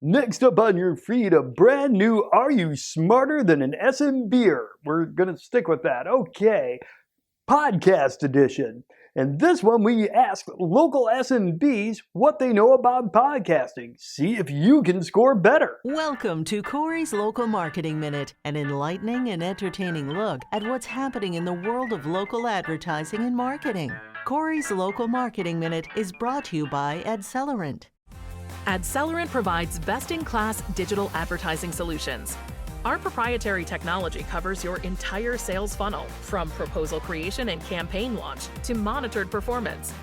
Next up on your feed, a brand new Are You Smarter Than an SMB'r? We're going to stick with that. Okay, podcast edition. And this one we ask local SMBs what they know about podcasting. See if you can score better. Welcome to Corey's Local Marketing Minute, an enlightening and entertaining look at what's happening in the world of local advertising and marketing. Corey's Local Marketing Minute is brought to you by Adcelerant. Adcelerant provides best-in-class digital advertising solutions. Our proprietary technology covers your entire sales funnel, from proposal creation and campaign launch to monitored performance.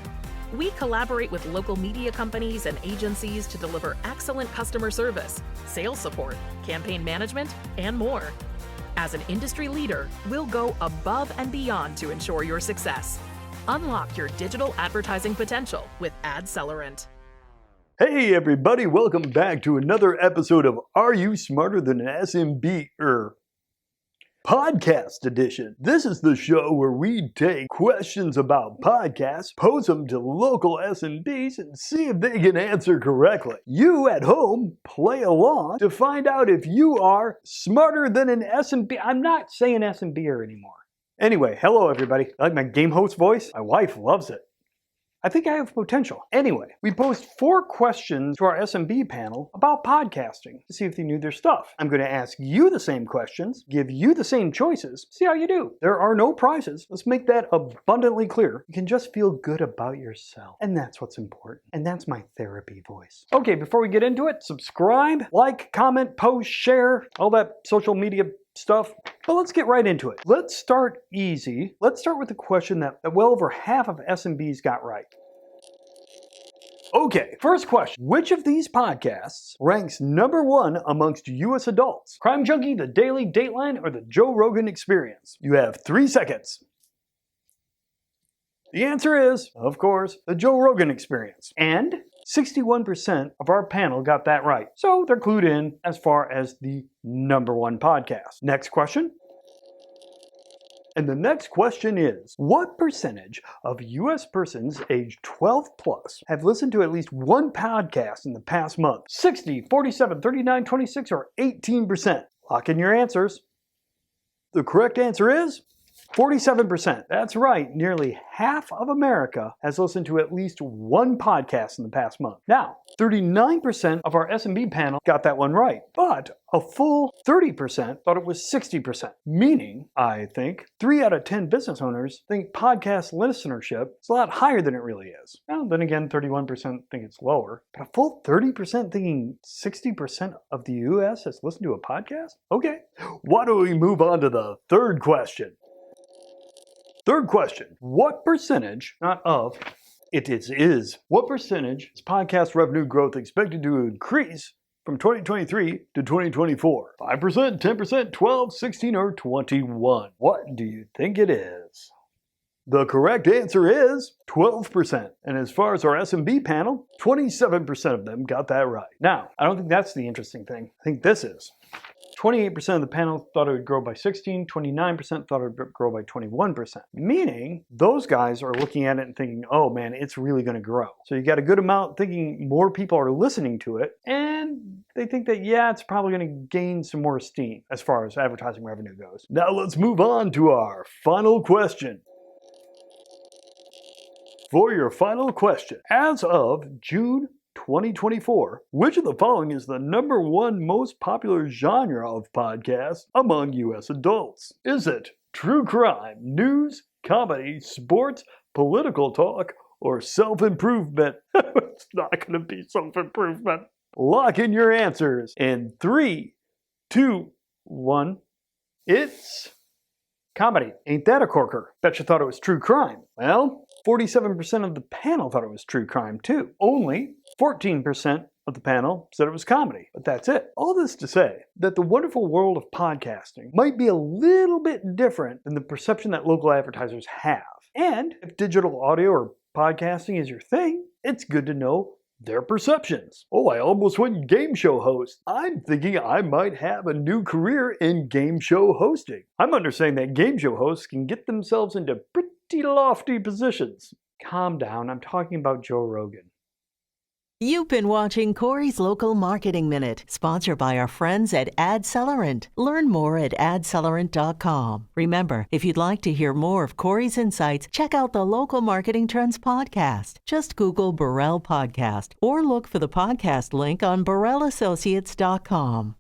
We collaborate with local media companies and agencies to deliver excellent customer service, sales support, campaign management, and more. As an industry leader, we'll go above and beyond to ensure your success. Unlock your digital advertising potential with Adcelerant. Hey everybody, welcome back to another episode of Are You Smarter Than an SMB'r? Podcast edition. This is the show where we take questions about podcasts, pose them to local SMBs, and see if they can answer correctly. You at home play along to find out if you are smarter than an SMB. I'm not saying SMB'r anymore. Anyway, hello everybody. I like my game host voice. My wife loves it. I think I have potential. Anyway, we posed 4 questions to our SMB panel about podcasting to see if they knew their stuff. I'm going to ask you the same questions, give you the same choices, see how you do. There are no prizes. Let's make that abundantly clear. You can just feel good about yourself. And that's what's important. And that's my therapy voice. Okay, before we get into it, subscribe, like, comment, post, share, all that social media stuff. But let's get right into it. Let's start easy. Let's start with the question that well over half of SMBs got right. Okay, first question. Which of these podcasts ranks number 1 amongst US adults? Crime Junkie, The Daily Dateline, or The Joe Rogan Experience? You have 3 seconds. The answer is, of course, The Joe Rogan Experience. And 61% of our panel got that right. So they're clued in as far as the number 1 podcast. Next question. And the next question is, what percentage of US persons aged 12 plus have listened to at least one podcast in the past month? 60, 47, 39, 26, or 18%? Lock in your answers. The correct answer is 47%. That's right. Nearly half of America has listened to at least one podcast in the past month. Now, 39% of our SMB panel got that one right, but a full 30% thought it was 60%. Meaning, I think, 3 out of 10 business owners think podcast listenership is a lot higher than it really is. Well, then again, 31% think it's lower, but a full 30% thinking 60% of the US has listened to a podcast? Okay, why don't we move on to the third question? Third question, what percentage, not of, it is, what percentage is podcast revenue growth expected to increase from 2023 to 2024? 5%, 10%, 12, 16, or 21? What do you think it is? The correct answer is 12%. And as far as our SMB panel, 27% of them got that right. Now, I don't think that's the interesting thing. I think this is. 28% of the panel thought it would grow by 16, 29% thought it would grow by 21%. Meaning, those guys are looking at it and thinking, oh man, it's really going to grow. So you got a good amount thinking more people are listening to it, and they think that, yeah, it's probably going to gain some more steam as far as advertising revenue goes. Now let's move on to our final question. For your final question, as of June 2024, which of the following is the number 1 most popular genre of podcasts among US adults? Is it true crime, news, comedy, sports, political talk, or self-improvement? It's not going to be self-improvement. Lock in your answers in 3, 2, 1. It's comedy. Ain't that a corker? Bet you thought it was true crime. Well, 47% of the panel thought it was true crime too. Only 14% of the panel said it was comedy. But that's it. All this to say that the wonderful world of podcasting might be a little bit different than the perception that local advertisers have. And if digital audio or podcasting is your thing, it's good to know their perceptions. Oh, I almost went game show host. I'm thinking I might have a new career in game show hosting. I'm understanding that game show hosts can get themselves into pretty lofty positions. Calm down, I'm talking about Joe Rogan. You've been watching Corey's Local Marketing Minute, sponsored by our friends at Adcelerant. Learn more at adcelerant.com. Remember, if you'd like to hear more of Corey's insights, check out the Local Marketing Trends podcast. Just Google Burrell Podcast or look for the podcast link on BurrellAssociates.com.